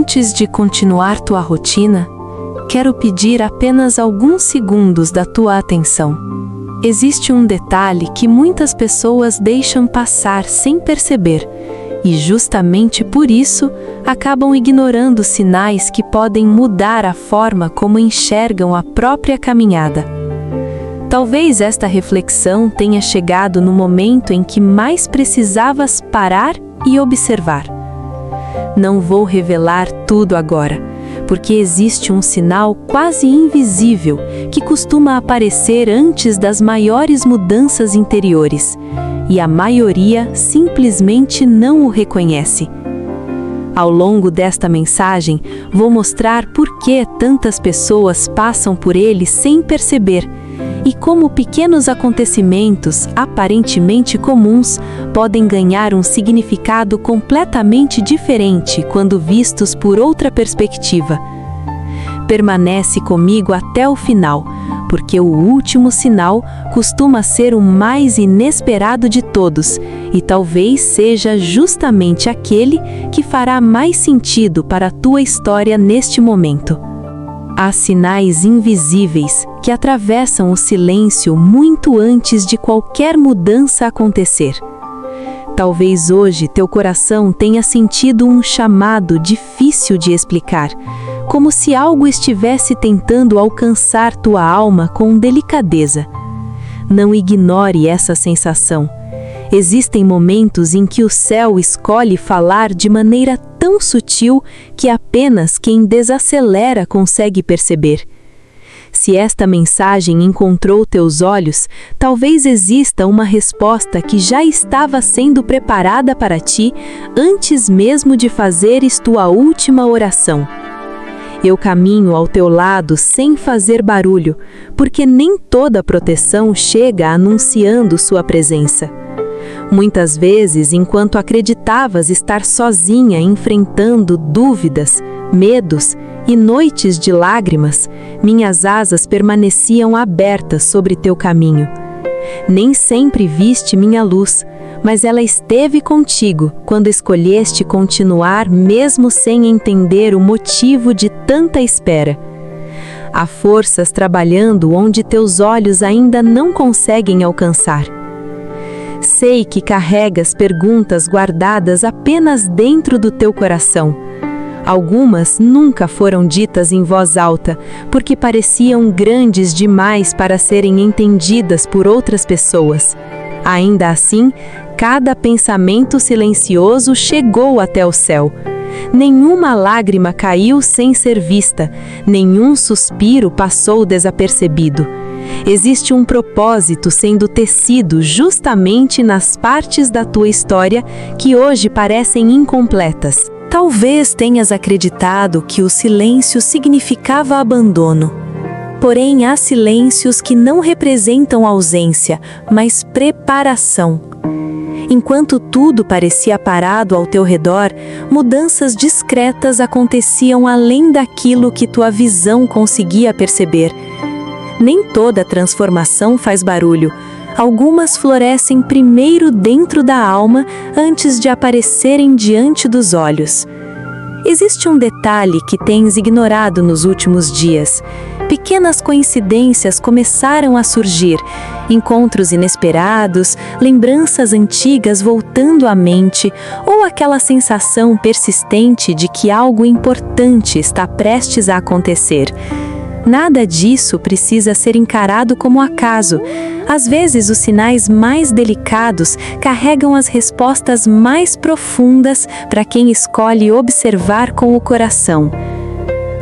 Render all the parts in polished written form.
Antes de continuar tua rotina, quero pedir apenas alguns segundos da tua atenção. Existe um detalhe que muitas pessoas deixam passar sem perceber, e justamente por isso acabam ignorando sinais que podem mudar a forma como enxergam a própria caminhada. Talvez esta reflexão tenha chegado no momento em que mais precisavas parar e observar. Não vou revelar tudo agora, porque existe um sinal quase invisível que costuma aparecer antes das maiores mudanças interiores, e a maioria simplesmente não o reconhece. Ao longo desta mensagem, vou mostrar por que tantas pessoas passam por ele sem perceber, e como pequenos acontecimentos aparentemente comuns podem ganhar um significado completamente diferente quando vistos por outra perspectiva. Permanece comigo até o final, porque o último sinal costuma ser o mais inesperado de todos, e talvez seja justamente aquele que fará mais sentido para a tua história neste momento. Há sinais invisíveis que atravessam o silêncio muito antes de qualquer mudança acontecer. Talvez hoje teu coração tenha sentido um chamado difícil de explicar, como se algo estivesse tentando alcançar tua alma com delicadeza. Não ignore essa sensação. Existem momentos em que o céu escolhe falar de maneira tão sutil que apenas quem desacelera consegue perceber. Se esta mensagem encontrou teus olhos, talvez exista uma resposta que já estava sendo preparada para ti antes mesmo de fazeres tua última oração. Eu caminho ao teu lado sem fazer barulho, porque nem toda proteção chega anunciando sua presença. Muitas vezes, enquanto acreditavas estar sozinha enfrentando dúvidas, medos e noites de lágrimas, minhas asas permaneciam abertas sobre teu caminho. Nem sempre viste minha luz, mas ela esteve contigo quando escolheste continuar mesmo sem entender o motivo de tanta espera. Há forças trabalhando onde teus olhos ainda não conseguem alcançar. Sei que carregas perguntas guardadas apenas dentro do teu coração. Algumas nunca foram ditas em voz alta, porque pareciam grandes demais para serem entendidas por outras pessoas. Ainda assim, cada pensamento silencioso chegou até o céu. Nenhuma lágrima caiu sem ser vista, nenhum suspiro passou desapercebido. Existe um propósito sendo tecido justamente nas partes da tua história que hoje parecem incompletas. Talvez tenhas acreditado que o silêncio significava abandono. Porém, há silêncios que não representam ausência, mas preparação. Enquanto tudo parecia parado ao teu redor, mudanças discretas aconteciam além daquilo que tua visão conseguia perceber. Nem toda transformação faz barulho. Algumas florescem primeiro dentro da alma antes de aparecerem diante dos olhos. Existe um detalhe que tens ignorado nos últimos dias. Pequenas coincidências começaram a surgir, encontros inesperados, lembranças antigas voltando à mente, ou aquela sensação persistente de que algo importante está prestes a acontecer. Nada disso precisa ser encarado como acaso. Às vezes, os sinais mais delicados carregam as respostas mais profundas para quem escolhe observar com o coração.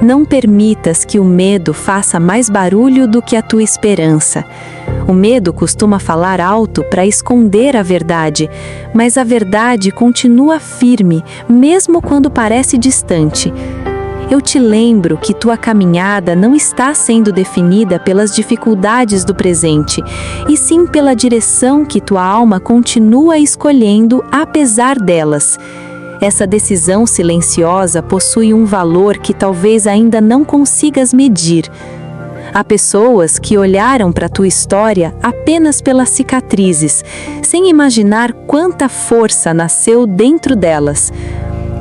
Não permitas que o medo faça mais barulho do que a tua esperança. O medo costuma falar alto para esconder a verdade, mas a verdade continua firme, mesmo quando parece distante. Eu te lembro que tua caminhada não está sendo definida pelas dificuldades do presente, e sim pela direção que tua alma continua escolhendo apesar delas. Essa decisão silenciosa possui um valor que talvez ainda não consigas medir. Há pessoas que olharam para tua história apenas pelas cicatrizes, sem imaginar quanta força nasceu dentro delas.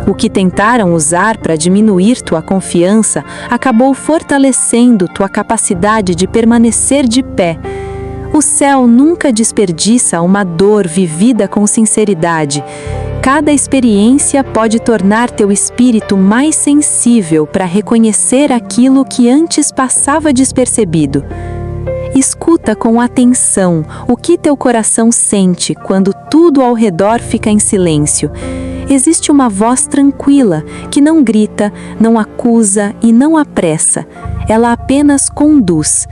O que tentaram usar para diminuir tua confiança acabou fortalecendo tua capacidade de permanecer de pé. O céu nunca desperdiça uma dor vivida com sinceridade. Cada experiência pode tornar teu espírito mais sensível para reconhecer aquilo que antes passava despercebido. Escuta com atenção o que teu coração sente quando tudo ao redor fica em silêncio. Existe uma voz tranquila que não grita, não acusa e não apressa. Ela apenas conduz.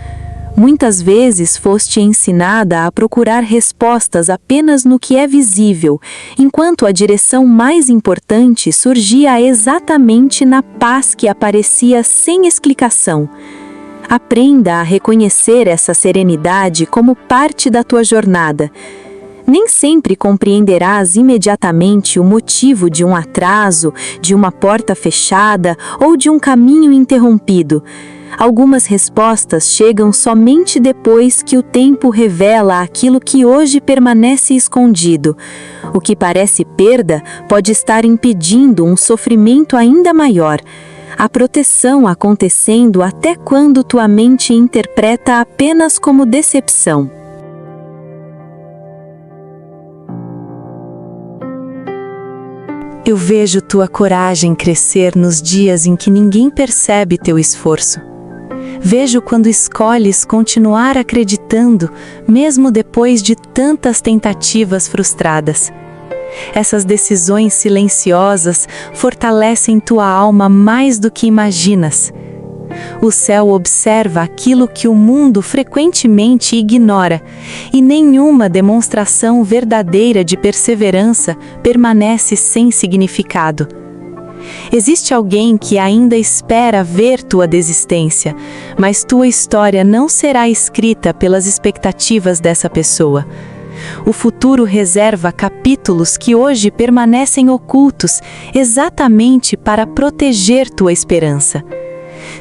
Muitas vezes foste ensinada a procurar respostas apenas no que é visível, enquanto a direção mais importante surgia exatamente na paz que aparecia sem explicação. Aprenda a reconhecer essa serenidade como parte da tua jornada. Nem sempre compreenderás imediatamente o motivo de um atraso, de uma porta fechada ou de um caminho interrompido. Algumas respostas chegam somente depois que o tempo revela aquilo que hoje permanece escondido. O que parece perda pode estar impedindo um sofrimento ainda maior. A proteção acontecendo até quando tua mente interpreta apenas como decepção. Eu vejo tua coragem crescer nos dias em que ninguém percebe teu esforço. Vejo quando escolhes continuar acreditando, mesmo depois de tantas tentativas frustradas. Essas decisões silenciosas fortalecem tua alma mais do que imaginas. O céu observa aquilo que o mundo frequentemente ignora, e nenhuma demonstração verdadeira de perseverança permanece sem significado. Existe alguém que ainda espera ver tua desistência, mas tua história não será escrita pelas expectativas dessa pessoa. O futuro reserva capítulos que hoje permanecem ocultos, exatamente para proteger tua esperança.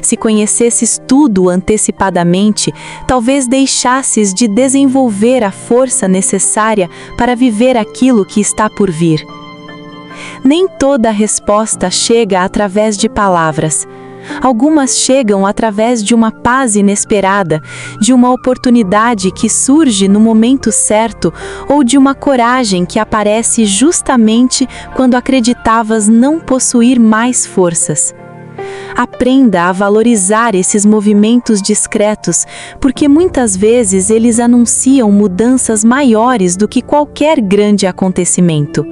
Se conhecesses tudo antecipadamente, talvez deixasses de desenvolver a força necessária para viver aquilo que está por vir. Nem toda resposta chega através de palavras. Algumas chegam através de uma paz inesperada, de uma oportunidade que surge no momento certo ou de uma coragem que aparece justamente quando acreditavas não possuir mais forças. Aprenda a valorizar esses movimentos discretos, porque muitas vezes eles anunciam mudanças maiores do que qualquer grande acontecimento.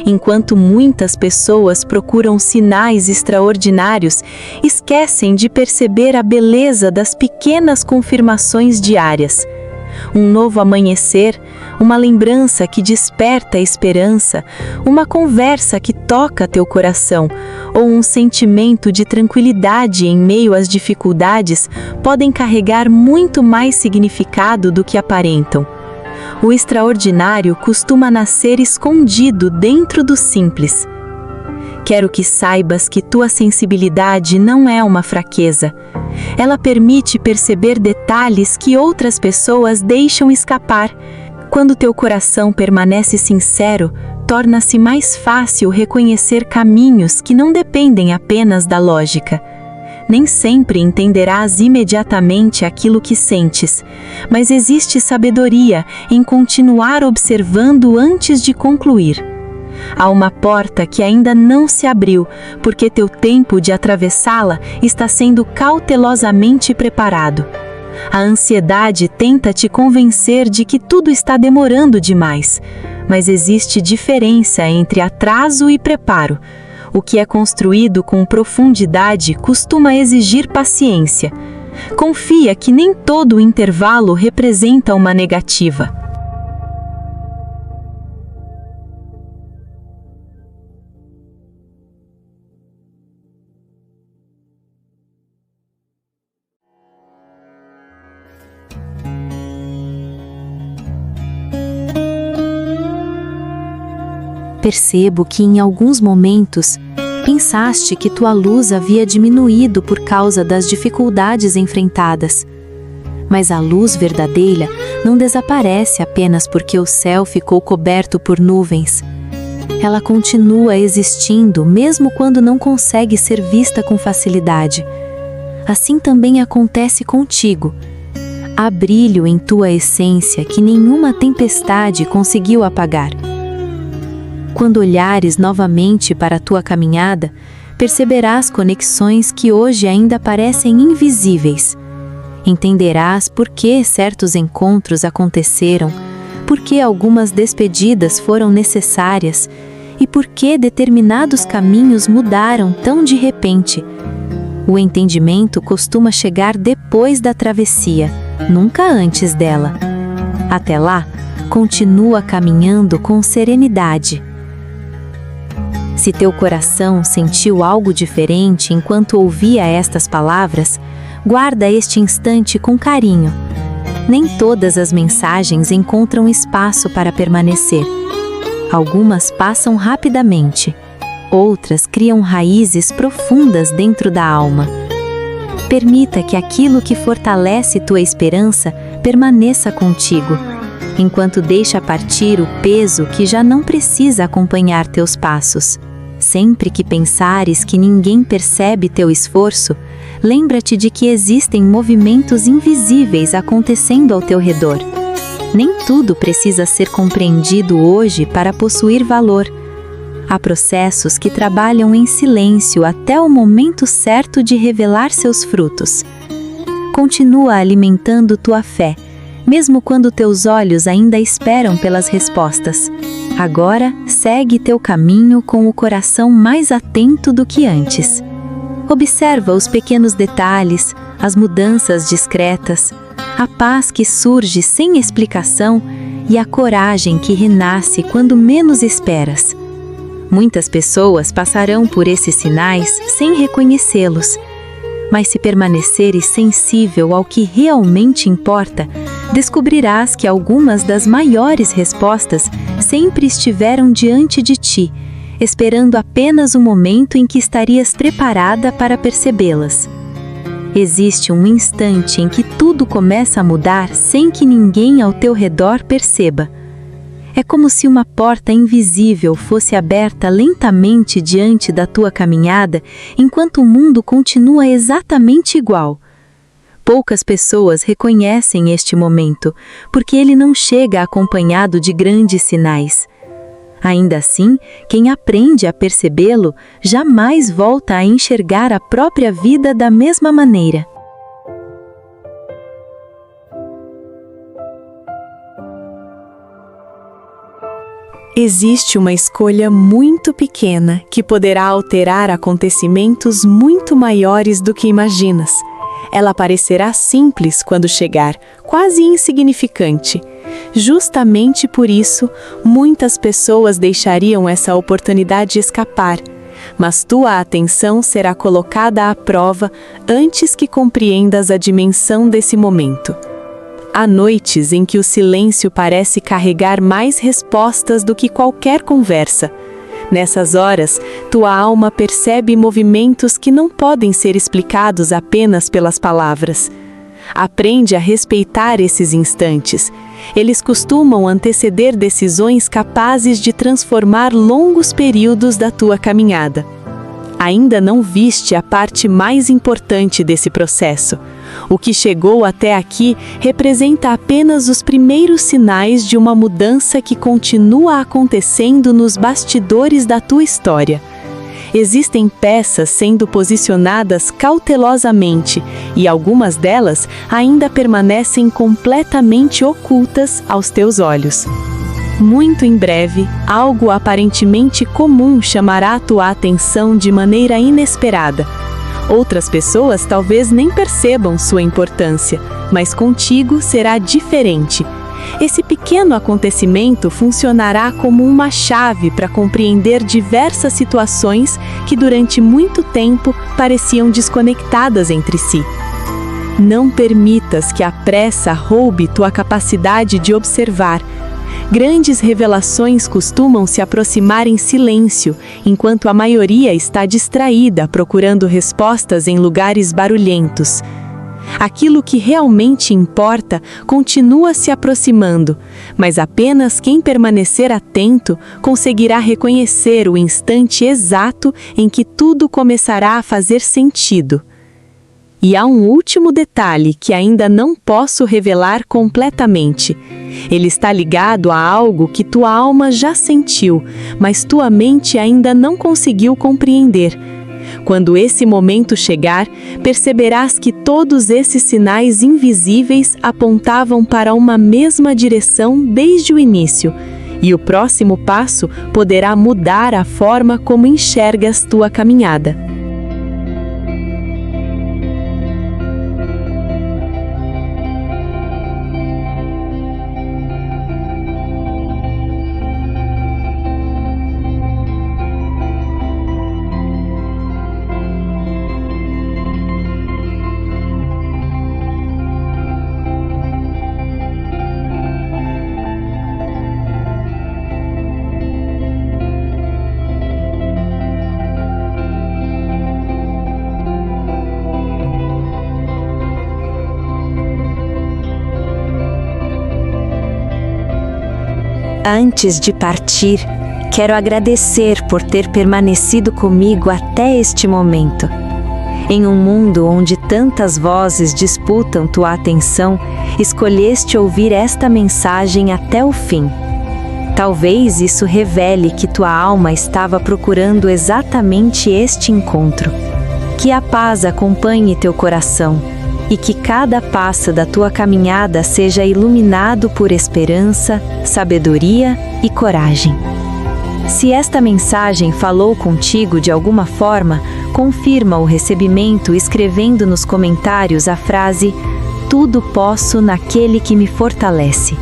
Enquanto muitas pessoas procuram sinais extraordinários, esquecem de perceber a beleza das pequenas confirmações diárias. Um novo amanhecer, uma lembrança que desperta a esperança, uma conversa que toca teu coração, ou um sentimento de tranquilidade em meio às dificuldades podem carregar muito mais significado do que aparentam. O extraordinário costuma nascer escondido dentro do simples. Quero que saibas que tua sensibilidade não é uma fraqueza. Ela permite perceber detalhes que outras pessoas deixam escapar. Quando teu coração permanece sincero, torna-se mais fácil reconhecer caminhos que não dependem apenas da lógica. Nem sempre entenderás imediatamente aquilo que sentes, mas existe sabedoria em continuar observando antes de concluir. Há uma porta que ainda não se abriu, porque teu tempo de atravessá-la está sendo cautelosamente preparado. A ansiedade tenta te convencer de que tudo está demorando demais, mas existe diferença entre atraso e preparo. O que é construído com profundidade costuma exigir paciência. Confia que nem todo o intervalo representa uma negativa. Percebo que em alguns momentos pensaste que tua luz havia diminuído por causa das dificuldades enfrentadas. Mas a luz verdadeira não desaparece apenas porque o céu ficou coberto por nuvens. Ela continua existindo mesmo quando não consegue ser vista com facilidade. Assim também acontece contigo. Há brilho em tua essência que nenhuma tempestade conseguiu apagar. Quando olhares novamente para a tua caminhada, perceberás conexões que hoje ainda parecem invisíveis. Entenderás por que certos encontros aconteceram, por que algumas despedidas foram necessárias e por que determinados caminhos mudaram tão de repente. O entendimento costuma chegar depois da travessia, nunca antes dela. Até lá, continua caminhando com serenidade. Se teu coração sentiu algo diferente enquanto ouvia estas palavras, guarda este instante com carinho. Nem todas as mensagens encontram espaço para permanecer. Algumas passam rapidamente, outras criam raízes profundas dentro da alma. Permita que aquilo que fortalece tua esperança permaneça contigo, enquanto deixa partir o peso que já não precisa acompanhar teus passos. Sempre que pensares que ninguém percebe teu esforço, lembra-te de que existem movimentos invisíveis acontecendo ao teu redor. Nem tudo precisa ser compreendido hoje para possuir valor. Há processos que trabalham em silêncio até o momento certo de revelar seus frutos. Continua alimentando tua fé, mesmo quando teus olhos ainda esperam pelas respostas. Agora, segue teu caminho com o coração mais atento do que antes. Observa os pequenos detalhes, as mudanças discretas, a paz que surge sem explicação e a coragem que renasce quando menos esperas. Muitas pessoas passarão por esses sinais sem reconhecê-los, mas se permaneceres sensível ao que realmente importa, descobrirás que algumas das maiores respostas sempre estiveram diante de ti, esperando apenas o momento em que estarias preparada para percebê-las. Existe um instante em que tudo começa a mudar sem que ninguém ao teu redor perceba. É como se uma porta invisível fosse aberta lentamente diante da tua caminhada, enquanto o mundo continua exatamente igual. Poucas pessoas reconhecem este momento, porque ele não chega acompanhado de grandes sinais. Ainda assim, quem aprende a percebê-lo jamais volta a enxergar a própria vida da mesma maneira. Existe uma escolha muito pequena que poderá alterar acontecimentos muito maiores do que imaginas. Ela parecerá simples quando chegar, quase insignificante. Justamente por isso, muitas pessoas deixariam essa oportunidade escapar. Mas tua atenção será colocada à prova antes que compreendas a dimensão desse momento. Há noites em que o silêncio parece carregar mais respostas do que qualquer conversa. Nessas horas, tua alma percebe movimentos que não podem ser explicados apenas pelas palavras. Aprende a respeitar esses instantes. Eles costumam anteceder decisões capazes de transformar longos períodos da tua caminhada. Ainda não viste a parte mais importante desse processo. O que chegou até aqui representa apenas os primeiros sinais de uma mudança que continua acontecendo nos bastidores da tua história. Existem peças sendo posicionadas cautelosamente e algumas delas ainda permanecem completamente ocultas aos teus olhos. Muito em breve, algo aparentemente comum chamará a tua atenção de maneira inesperada. Outras pessoas talvez nem percebam sua importância, mas contigo será diferente. Esse pequeno acontecimento funcionará como uma chave para compreender diversas situações que durante muito tempo pareciam desconectadas entre si. Não permitas que a pressa roube tua capacidade de observar. Grandes revelações costumam se aproximar em silêncio, enquanto a maioria está distraída procurando respostas em lugares barulhentos. Aquilo que realmente importa continua se aproximando, mas apenas quem permanecer atento conseguirá reconhecer o instante exato em que tudo começará a fazer sentido. E há um último detalhe que ainda não posso revelar completamente. Ele está ligado a algo que tua alma já sentiu, mas tua mente ainda não conseguiu compreender. Quando esse momento chegar, perceberás que todos esses sinais invisíveis apontavam para uma mesma direção desde o início, e o próximo passo poderá mudar a forma como enxergas tua caminhada. Antes de partir, quero agradecer por ter permanecido comigo até este momento. Em um mundo onde tantas vozes disputam tua atenção, escolheste ouvir esta mensagem até o fim. Talvez isso revele que tua alma estava procurando exatamente este encontro. Que a paz acompanhe teu coração e que cada passo da tua caminhada seja iluminado por esperança, sabedoria e coragem. Se esta mensagem falou contigo de alguma forma, confirma o recebimento escrevendo nos comentários a frase "Tudo posso naquele que me fortalece".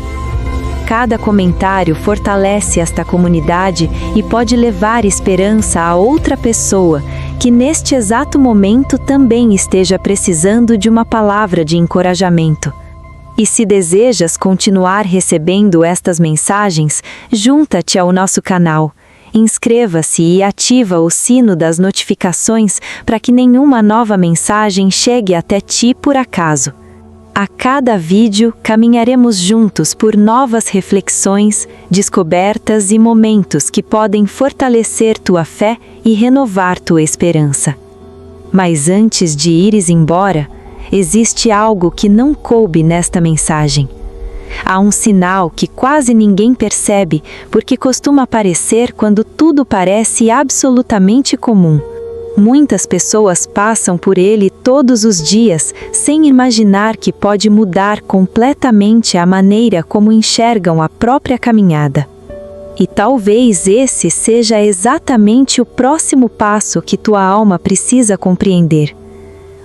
Cada comentário fortalece esta comunidade e pode levar esperança a outra pessoa que neste exato momento também esteja precisando de uma palavra de encorajamento. E se desejas continuar recebendo estas mensagens, junta-te ao nosso canal. Inscreva-se e ativa o sino das notificações para que nenhuma nova mensagem chegue até ti por acaso. A cada vídeo, caminharemos juntos por novas reflexões, descobertas e momentos que podem fortalecer tua fé e renovar tua esperança. Mas antes de ires embora, existe algo que não coube nesta mensagem. Há um sinal que quase ninguém percebe, porque costuma aparecer quando tudo parece absolutamente comum. Muitas pessoas passam por ele todos os dias, sem imaginar que pode mudar completamente a maneira como enxergam a própria caminhada. E talvez esse seja exatamente o próximo passo que tua alma precisa compreender.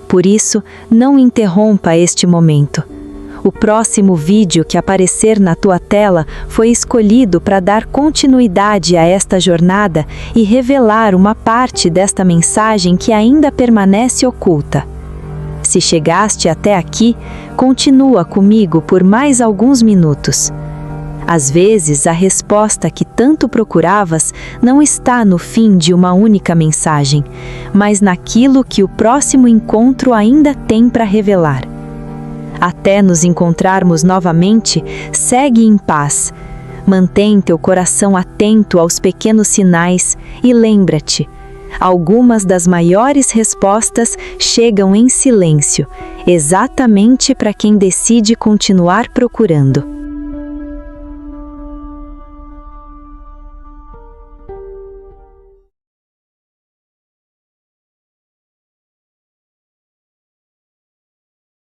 Por isso, não interrompa este momento. O próximo vídeo que aparecer na tua tela foi escolhido para dar continuidade a esta jornada e revelar uma parte desta mensagem que ainda permanece oculta. Se chegaste até aqui, continua comigo por mais alguns minutos. Às vezes, a resposta que tanto procuravas não está no fim de uma única mensagem, mas naquilo que o próximo encontro ainda tem para revelar. Até nos encontrarmos novamente, segue em paz. Mantém teu coração atento aos pequenos sinais e lembra-te, algumas das maiores respostas chegam em silêncio, exatamente para quem decide continuar procurando.